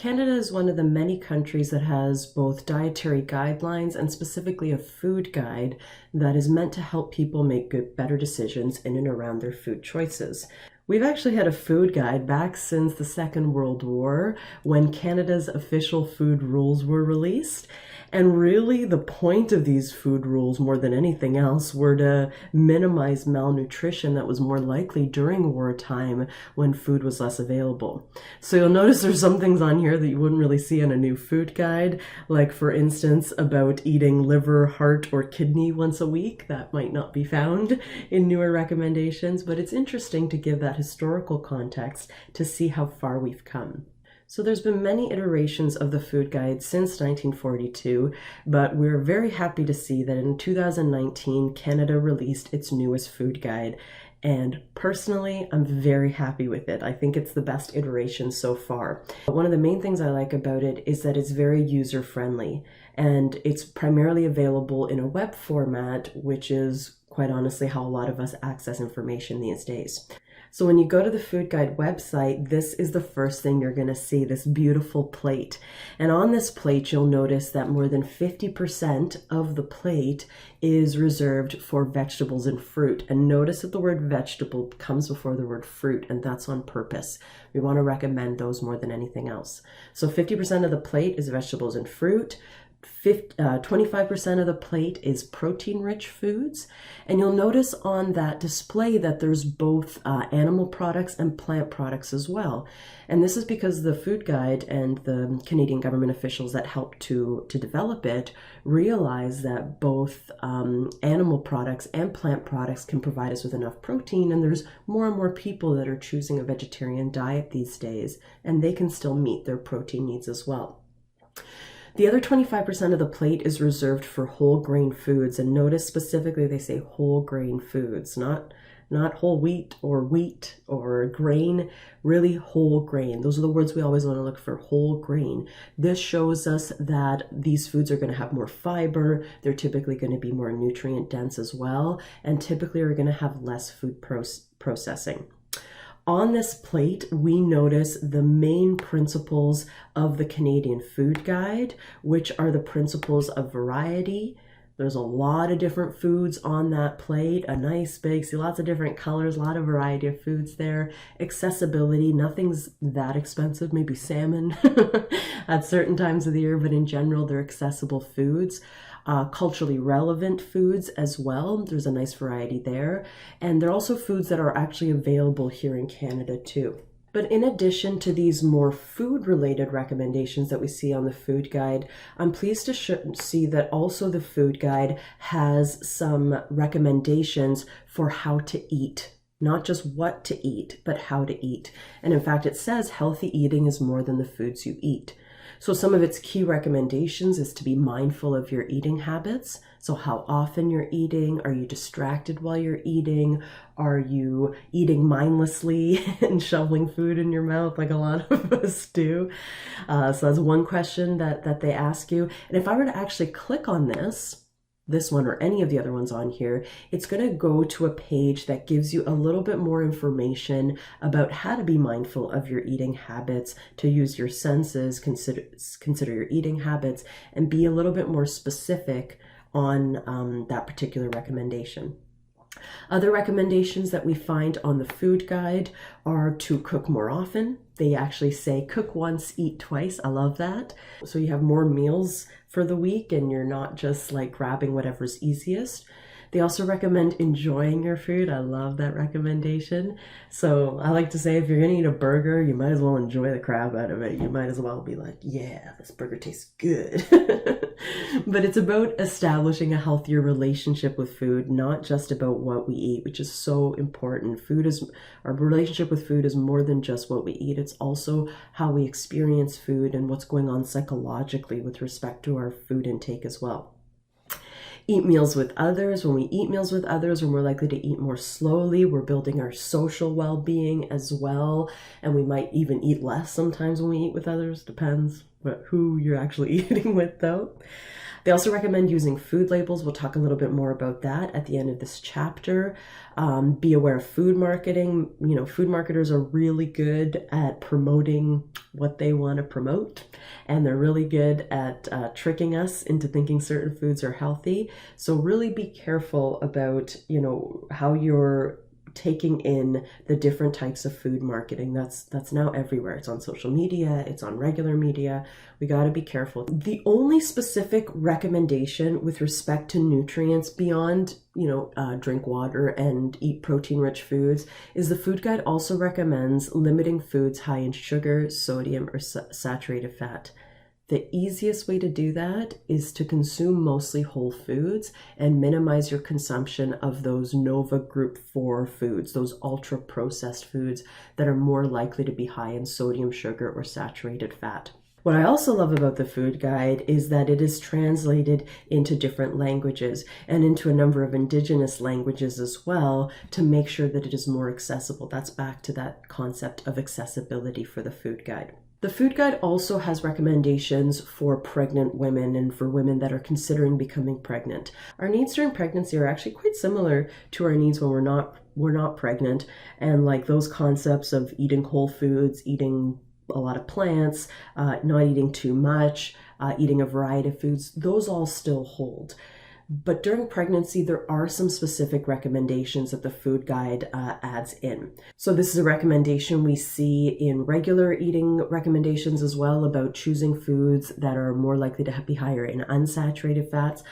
Canada is one of the many countries that has both dietary guidelines and specifically a food guide that is meant to help people make better decisions in and around their food choices. We've actually had a food guide back since the Second World War when Canada's official food rules were released. And really the point of these food rules, more than anything else, were to minimize malnutrition that was more likely during wartime when food was less available. So you'll notice there's some things on here that you wouldn't really see in a new food guide, like for instance about eating liver, heart, or kidney once a week. That might not be found in newer recommendations, but it's interesting to give that historical context to see how far we've come. So there's been many iterations of the food guide since 1942, but we're very happy to see that in 2019, Canada released its newest food guide. And personally, I'm very happy with it. I think it's the best iteration so far. But one of the main things I like about it is that it's very user-friendly, and it's primarily available in a web format, which is quite honestly how a lot of us access information these days. So when you go to the food guide website, this is the first thing you're going to see, this beautiful plate. And on this plate, you'll notice that more than 50% of the plate is reserved for vegetables and fruit. And notice that the word vegetable comes before the word fruit, and that's on purpose. We want to recommend those more than anything else. So 50% of the plate is vegetables and fruit. 25% of the plate is protein-rich foods, and you'll notice on that display that there's both animal products and plant products as well. And this is because the food guide and the Canadian government officials that helped to develop it realize that both animal products and plant products can provide us with enough protein, and there's more and more people that are choosing a vegetarian diet these days, and they can still meet their protein needs as well. The other 25% of the plate is reserved for whole grain foods, and notice specifically they say whole grain foods, not whole wheat or grain, really whole grain. Those are the words we always want to look for, whole grain. This shows us that these foods are going to have more fiber, they're typically going to be more nutrient dense as well, and typically are going to have less food processing. On this plate, we notice the main principles of the Canadian Food Guide, which are the principles of variety. There's a lot of different foods on that plate, a nice big, see lots of different colors, a lot of variety of foods there. Accessibility, nothing's that expensive, maybe salmon at certain times of the year, but in general, they're accessible foods. Culturally relevant foods as well. There's a nice variety there. And they're also foods that are actually available here in Canada too. But in addition to these more food-related recommendations that we see on the food guide, I'm pleased to see that also the food guide has some recommendations for how to eat. Not just what to eat, but how to eat. And in fact, it says healthy eating is more than the foods you eat. So some of its key recommendations is to be mindful of your eating habits. So how often you're eating, are you distracted while you're eating? Are you eating mindlessly and shoveling food in your mouth like a lot of us do? So that's one question that they ask you. And if I were to actually click on this one or any of the other ones on here, it's going to go to a page that gives you a little bit more information about how to be mindful of your eating habits, to use your senses, consider your eating habits, and be a little bit more specific on that particular recommendation. Other recommendations that we find on the food guide are to cook more often. They actually say cook once, eat twice. I love that. So you have more meals for the week and you're not just like grabbing whatever's easiest. They also recommend enjoying your food. I love that recommendation. So I like to say if you're going to eat a burger, you might as well enjoy the crap out of it. You might as well be like, yeah, this burger tastes good. But it's about establishing a healthier relationship with food, not just about what we eat, which is so important. Our relationship with food is more than just what we eat. It's also how we experience food and what's going on psychologically with respect to our food intake as well. Eat meals with others. When we eat meals with others, we're more likely to eat more slowly. We're building our social well-being as well. And we might even eat less sometimes when we eat with others, depends. who you're actually eating with though. They also recommend using food labels. We'll talk a little bit more about that at the end of this chapter. Be aware of food marketing. You know, food marketers are really good at promoting what they want to promote, and they're really good at tricking us into thinking certain foods are healthy. So really be careful about, you know, how you're taking in the different types of food marketing. That's now everywhere. It's on social media, it's on regular media. We got to be careful. The only specific recommendation with respect to nutrients beyond, you know, drink water and eat protein-rich foods is the food guide also recommends limiting foods high in sugar, sodium, or saturated fat. The easiest way to do that is to consume mostly whole foods and minimize your consumption of those Nova Group 4 foods, those ultra processed foods that are more likely to be high in sodium, sugar, or saturated fat. What I also love about the food guide is that it is translated into different languages and into a number of indigenous languages as well to make sure that it is more accessible. That's back to that concept of accessibility for the food guide. The food guide also has recommendations for pregnant women and for women that are considering becoming pregnant. Our needs during pregnancy are actually quite similar to our needs when we're not pregnant, and like those concepts of eating whole foods, eating a lot of plants, not eating too much, eating a variety of foods, those all still hold. But during pregnancy, there are some specific recommendations that the food guide adds in. So this is a recommendation we see in regular eating recommendations as well about choosing foods that are more likely to be higher in unsaturated fats.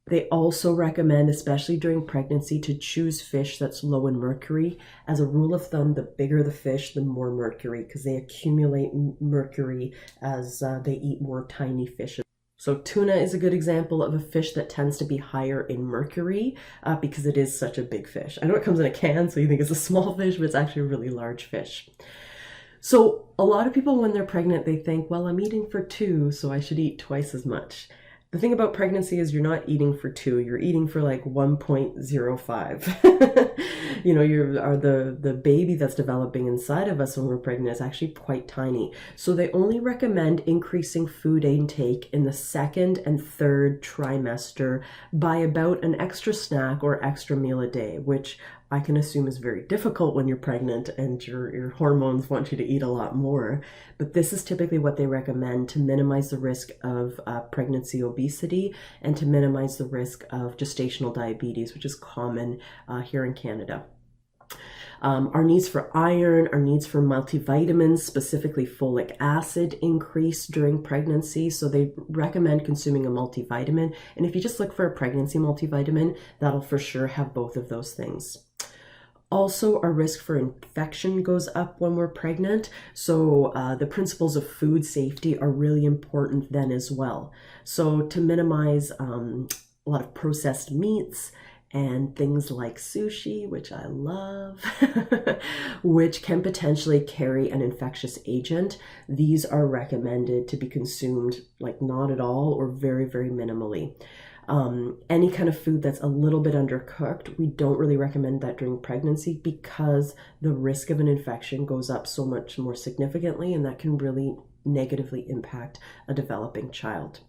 They also recommend, especially during pregnancy, to choose fish that's low in mercury. As a rule of thumb, the bigger the fish, the more mercury, because they accumulate mercury as they eat more tiny fish. So tuna is a good example of a fish that tends to be higher in mercury because it is such a big fish. I know it comes in a can, so you think it's a small fish, but it's actually a really large fish. So a lot of people, when they're pregnant, they think, well, I'm eating for 2, so I should eat twice as much. The thing about pregnancy is you're not eating for 2, you're eating for like 1.05. You know, the baby that's developing inside of us when we're pregnant is actually quite tiny. So they only recommend increasing food intake in the 2nd and 3rd trimester by about an extra snack or extra meal a day, which I can assume is very difficult when you're pregnant and your hormones want you to eat a lot more. But this is typically what they recommend to minimize the risk of pregnancy obesity and to minimize the risk of gestational diabetes, which is common here in Canada. Our needs for iron, our needs for multivitamins, specifically folic acid, increase during pregnancy. So they recommend consuming a multivitamin. And if you just look for a pregnancy multivitamin, that'll for sure have both of those things. Also, our risk for infection goes up when we're pregnant. So the principles of food safety are really important then as well. So to minimize a lot of processed meats and things like sushi, which I love, which can potentially carry an infectious agent, these are recommended to be consumed like not at all or very, very minimally. Any kind of food that's a little bit undercooked, we don't really recommend that during pregnancy because the risk of an infection goes up so much more significantly, and that can really negatively impact a developing child.